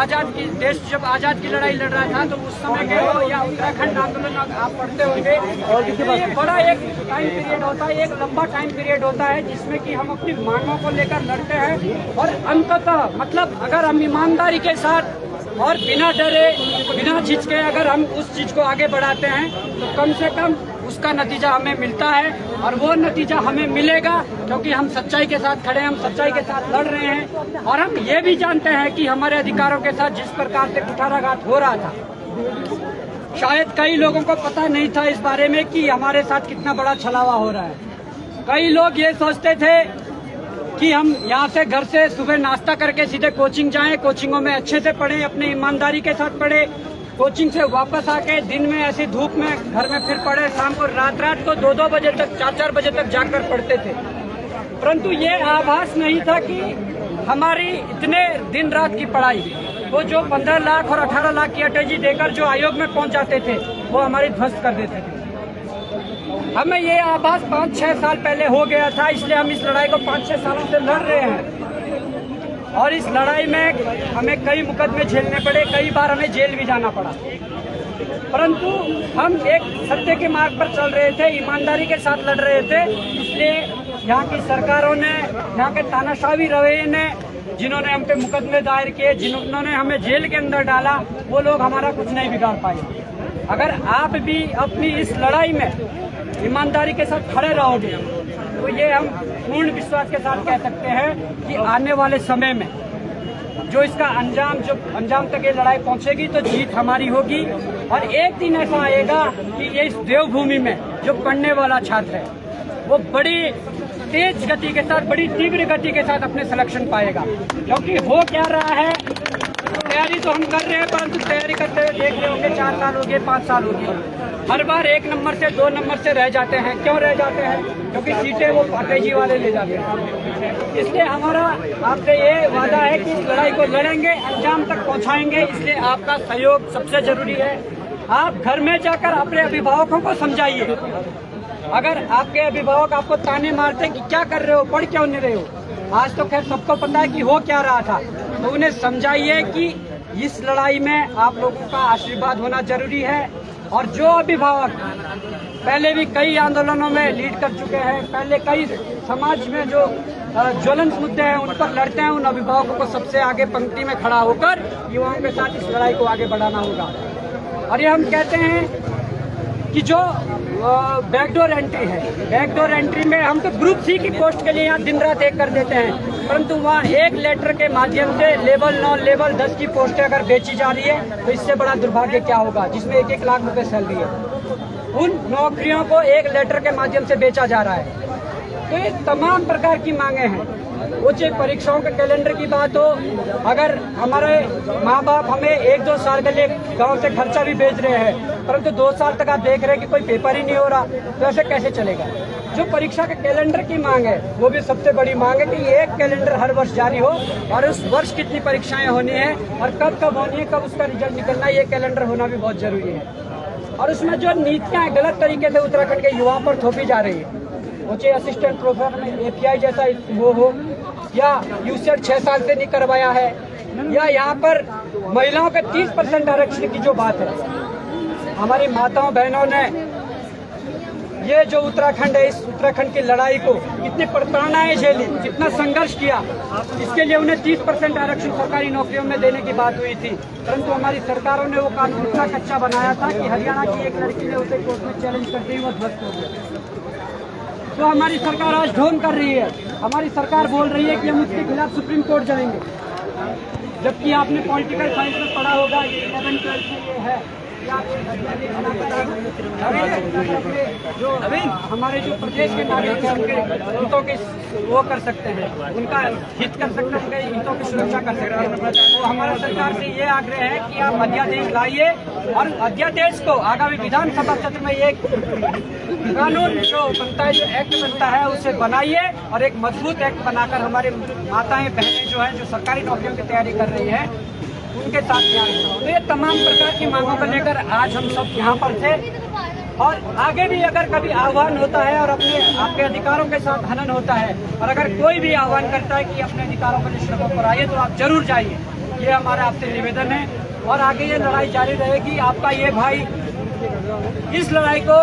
देश जब आज़ाद की लड़ाई लड़ रहा था तो उस समय के या उत्तराखंड आंदोलन आप पढ़ते होंगे, ये बड़ा एक टाइम पीरियड होता है, एक लंबा टाइम पीरियड होता है जिसमें कि हम अपनी मांगों को लेकर लड़ते हैं और अंततः मतलब अगर हम ईमानदारी के साथ और बिना डरे बिना झिझके अगर हम उस चीज को आगे बढ़ाते हैं तो कम से कम उसका नतीजा हमें मिलता है और वो नतीजा हमें मिलेगा क्योंकि हम सच्चाई के साथ खड़े हैं, हम सच्चाई के साथ लड़ रहे हैं और हम ये भी जानते हैं कि हमारे अधिकारों के साथ जिस प्रकार से कुठाराघात हो रहा था, शायद कई लोगों को पता नहीं था इस बारे में कि हमारे साथ कितना बड़ा छलावा हो रहा है। कई लोग ये सोचते थे कि हम यहाँ से घर से सुबह नाश्ता करके सीधे कोचिंग जाएं, कोचिंगों में अच्छे से पढ़ें, अपने ईमानदारी के साथ पढ़ें, कोचिंग से वापस आके दिन में ऐसी धूप में घर में फिर पढ़े, शाम को रात को 2-2 बजे तक 4-4 बजे तक जाकर पढ़ते थे। परंतु ये आभास नहीं था कि हमारी इतने दिन रात की पढ़ाई वो जो 15 लाख और 18 लाख की अटैची देकर जो आयोग में पहुंच जाते थे वो हमारी ध्वस्त कर देते थे। हमें ये आभास 5-6 साल पहले हो गया था, इसलिए हम इस लड़ाई को 5-6 सालों से लड़ रहे हैं और इस लड़ाई में हमें कई मुकदमे झेलने पड़े, कई बार हमें जेल भी जाना पड़ा, परंतु हम एक सत्य के मार्ग पर चल रहे थे, ईमानदारी के साथ लड़ रहे थे। इसलिए यहाँ की सरकारों ने, यहाँ के तानाशाही रवैये ने, जिन्होंने हम पे मुकदमे दायर किए, जिन्होंने हमें जेल के अंदर डाला, वो लोग हमारा कुछ नहीं बिगाड़ पाए। अगर आप भी अपनी इस लड़ाई में ईमानदारी के साथ खड़े रहोगे तो ये हम पूर्ण विश्वास के साथ कह सकते हैं कि आने वाले समय में जो इसका अंजाम तक ये लड़ाई पहुंचेगी तो जीत हमारी होगी और एक दिन ऐसा आएगा कि ये इस देवभूमि में जो पढ़ने वाला छात्र है वो बड़ी तेज गति के साथ, बड़ी तीव्र गति के साथ अपने सिलेक्शन पाएगा। क्योंकि हो क्या रहा है, तैयारी तो हम कर रहे हैं परंतु तैयारी करते हुए देख रहे होंगे 4 साल हो गए, 5 साल हो गए, हर बार 1 नंबर से 2 नंबर से रह जाते हैं। क्यों रह जाते हैं? क्योंकि सीटें वो अटैची वाले ले जाते हैं। इसलिए हमारा आपसे ये वादा है कि इस लड़ाई को लड़ेंगे, अंजाम तक पहुंचाएंगे। इसलिए आपका सहयोग सबसे जरूरी है। आप घर में जाकर अपने अभिभावकों को समझाइए। अगर आपके अभिभावक आपको ताने मारते कि क्या कर रहे हो, पढ़ क्यों नहीं रहे हो, आज तो खैर सबको पता है कि हो क्या रहा था, तो उन्हें समझाइए कि इस लड़ाई में आप लोगों का आशीर्वाद होना जरूरी है। और जो अभिभावक पहले भी कई आंदोलनों में लीड कर चुके हैं, पहले कई समाज में जो ज्वलंत मुद्दे हैं उन पर लड़ते हैं, उन अभिभावकों को सबसे आगे पंक्ति में खड़ा होकर युवाओं के साथ इस लड़ाई को आगे बढ़ाना होगा। और ये हम कहते हैं कि जो बैकडोर एंट्री है, बैकडोर एंट्री में हम तो ग्रुप सी की पोस्ट के लिए यहाँ दिन रात एक कर देते हैं, परंतु वहाँ एक लेटर के माध्यम से लेवल 9, लेवल 10 की पोस्टें अगर बेची जा रही है तो इससे बड़ा दुर्भाग्य क्या होगा, जिसमें 1-1 लाख रुपए सैलरी है। उन नौकरियों को एक लेटर के माध्यम से बेचा जा रहा है। तो ये तमाम प्रकार की मांगे हैं। उच्च परीक्षाओं के कैलेंडर की बात हो, अगर हमारे माँ बाप हमें 1-2 साल के लिए गांव से खर्चा भी भेज रहे हैं, परंतु 2 साल तक आप देख रहे हैं कि कोई पेपर ही नहीं हो रहा, तो ऐसे कैसे चलेगा। जो परीक्षा के कैलेंडर की मांग है वो भी सबसे बड़ी मांग है कि एक कैलेंडर हर वर्ष जारी हो और उस वर्ष कितनी परीक्षाएं होनी है और कब होनी है, कब उसका रिजल्ट निकलना है, ये कैलेंडर होना भी बहुत जरूरी है। और उसमें जो नीतियाँ गलत तरीके से उत्तराखंड के युवाओं पर थोपी जा रही है, वो चाहे असिस्टेंट प्रोफेसर में API जैसा वो हो, या यूसेट 6 साल से नहीं करवाया है, या यहाँ पर महिलाओं के 30% आरक्षण की जो बात है, हमारी माताओं बहनों ने ये जो उत्तराखंड है, इस उत्तराखंड की लड़ाई को कितनी प्रताड़नाएं झेली, कितना संघर्ष किया, इसके लिए उन्हें 30% आरक्षण सरकारी नौकरियों में देने की बात हुई थी, परंतु हमारी सरकारों ने वो कानून इतना कच्चा बनाया था कि हरियाणा की एक लड़की ने उसे कोर्ट में चैलेंज करते ही वो ध्वस्त हो गया। तो हमारी सरकार आज ढोंग कर रही है, हमारी सरकार बोल रही है कि हम उसके खिलाफ सुप्रीम कोर्ट जाएंगे, जबकि आपने पॉलिटिकल साइंस में पढ़ा होगा, 11-12 में ये है जो हमारे जो प्रदेश के नागरिक हैं उनके हितों की वो कर सकते हैं, उनका हित कर सकते हैं, उनके हितों की सुरक्षा कर सकते हैं। तो हमारा सरकार से ये आग्रह है कि आप अध्यादेश लाइए और अध्यादेश को आगामी विधानसभा सत्र में एक कानून जो बनता है, जो एक्ट बनता है, उसे बनाइए और एक मजबूत एक्ट बनाकर हमारे माताएं बहनें जो हैं, जो सरकारी नौकरियों की तैयारी कर रही हैं, उनके साथ तो ये तमाम प्रकार की मांगों को लेकर आज हम सब यहाँ पर थे। और आगे भी अगर कभी आह्वान होता है और आपके अधिकारों के साथ हनन होता है, और अगर कोई भी आह्वान करता है कि अपने अधिकारों के लिए सड़कों पर आइए, तो आप जरूर जाइए। ये हमारा आपसे निवेदन है और आगे ये लड़ाई जारी रहेगी। आपका ये भाई इस लड़ाई को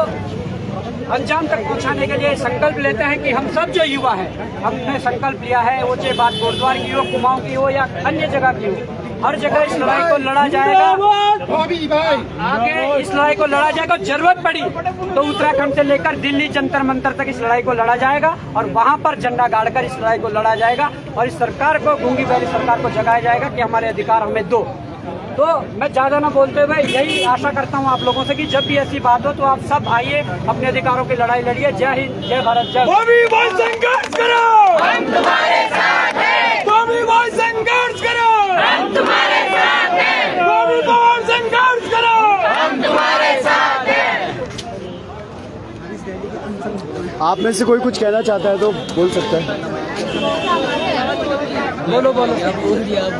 अंजाम तक पहुंचाने के लिए संकल्प लेते हैं कि हम सब जो युवा हैं, हमने संकल्प लिया है, वो चाहे बात गुरुद्वार की हो, कुमाऊं की हो या अन्य जगह की हो, हर जगह इस लड़ाई को लड़ा जाएगा। आगे इस लड़ाई को लड़ा जाएगा। जरूरत पड़ी तो उत्तराखंड से लेकर दिल्ली जंतर मंतर तक इस लड़ाई को लड़ा जाएगा और वहां पर झंडा गाड़कर इस लड़ाई को लड़ा जाएगा और इस सरकार को, गूंगी बैली सरकार को जगाया जाएगा कि हमारे अधिकार हमें दो। तो मैं ज्यादा ना बोलते हुए यही आशा करता हूं आप लोगों से कि जब भी ऐसी बात हो तो आप सब आइए, अपने अधिकारों की लड़ाई लड़िए। जय हिंद, जय भारत, जय। संघर्ष करो, हम तुम्हारे साथ हैं। संघर्ष करो, हम तुम्हारे साथ हैं। संघर्ष करो, हम तुम्हारे साथ हैं। आप में से कोई कुछ कहना चाहता है तो बोल सकता है। बोलो बोलो। बोल दिया आप।